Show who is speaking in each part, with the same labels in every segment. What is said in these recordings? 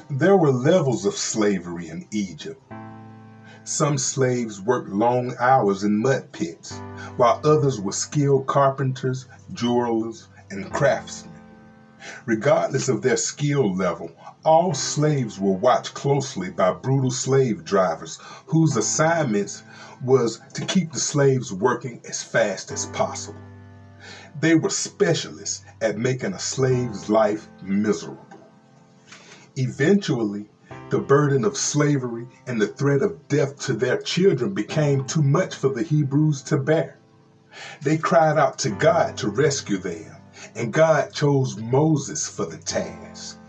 Speaker 1: There were levels of slavery in Egypt. Some slaves worked long hours in mud pits, while others were skilled carpenters, jewelers, and craftsmen. Regardless of their skill level, all slaves were watched closely by brutal slave drivers whose assignments was to keep the slaves working as fast as possible. They were specialists at making a slave's life miserable. Eventually, the burden of slavery and the threat of death to their children became too much for the Hebrews to bear. They cried out to God to rescue them, and God chose Moses for the task.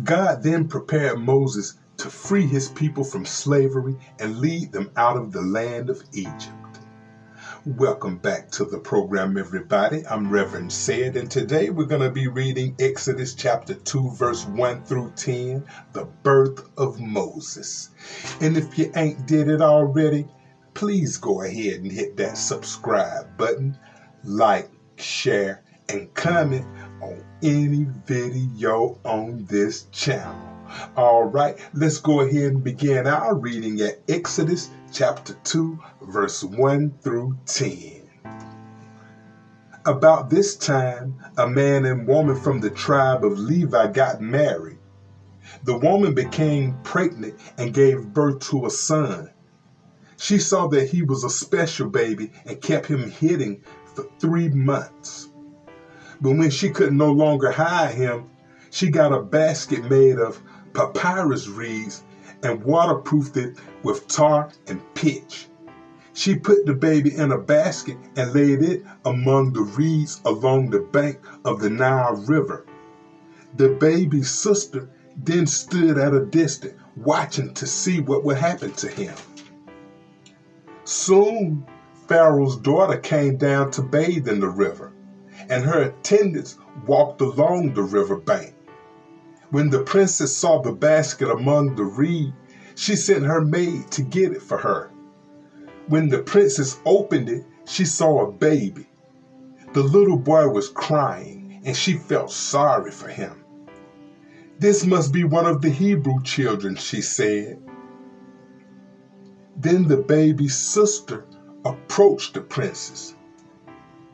Speaker 1: God then prepared Moses to free his people from slavery and lead them out of the land of Egypt. Welcome back to the program, everybody. I'm Reverend Said, and today we're going to be reading Exodus chapter 2, verse 1 through 10, the birth of Moses. And if you ain't did it already, please go ahead and hit that subscribe button, like, share, and comment on any video on this channel. All right, let's go ahead and begin our reading at Exodus chapter 2, verse 1 through 10. About this time, a man and woman from the tribe of Levi got married. The woman became pregnant and gave birth to a son. She saw that he was a special baby and kept him hidden for 3 months. But when she could no longer hide him, she got a basket made of papyrus reeds and waterproofed it with tar and pitch. She put the baby in a basket and laid it among the reeds along the bank of the Nile River. The baby's sister then stood at a distance, watching to see what would happen to him. Soon, Pharaoh's daughter came down to bathe in the river, and her attendants walked along the river bank. When the princess saw the basket among the reeds, she sent her maid to get it for her. When the princess opened it, she saw a baby. The little boy was crying, and she felt sorry for him. "This must be one of the Hebrew children," she said. Then the baby's sister approached the princess.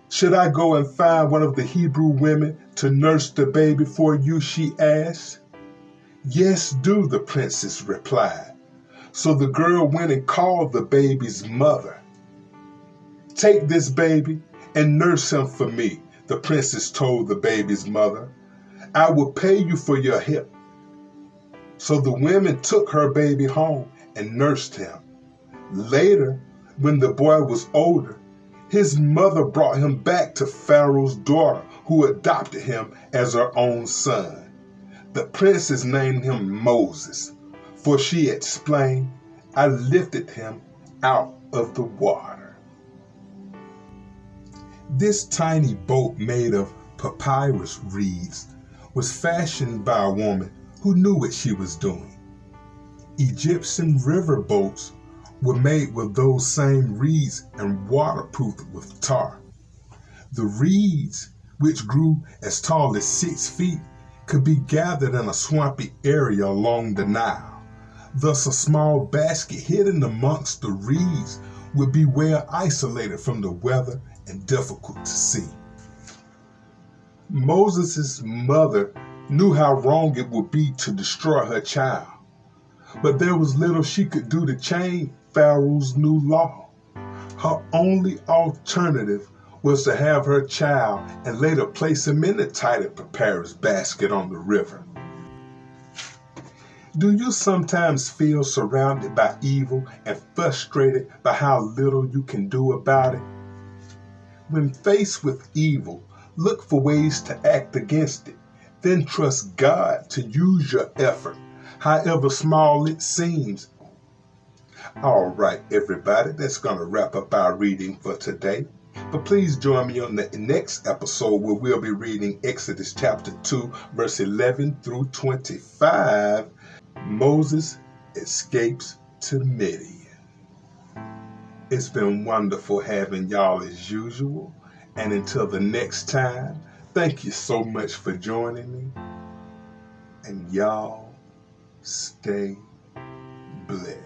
Speaker 1: "Should I go and find one of the Hebrew women to nurse the baby for you?" she asked. "Yes, do," the princess replied. So the girl went and called the baby's mother. "Take this baby and nurse him for me," the princess told the baby's mother. "I will pay you for your help." So the women took her baby home and nursed him. Later, when the boy was older, his mother brought him back to Pharaoh's daughter, who adopted him as her own son. The princess named him Moses, for she explained, "I lifted him out of the water." This tiny boat made of papyrus reeds was fashioned by a woman who knew what she was doing. Egyptian river boats were made with those same reeds and waterproofed with tar. The reeds, which grew as tall as 6 feet, could be gathered in a swampy area along the Nile. Thus, a small basket hidden amongst the reeds would be well isolated from the weather and difficult to see. Moses' mother knew how wrong it would be to destroy her child, but there was little she could do to change Pharaoh's new law. Her only alternative was to have her child and later place him in the tiny papyrus basket on the river. Do you sometimes feel surrounded by evil and frustrated by how little you can do about it? When faced with evil, look for ways to act against it. Then trust God to use your effort, however small it seems. All right, everybody, that's going to wrap up our reading for today. But please join me on the next episode where we'll be reading Exodus chapter 2, verse 11 through 25. Moses escapes to Midian. It's been wonderful having y'all as usual. And until the next time, thank you so much for joining me. And y'all Stay blessed.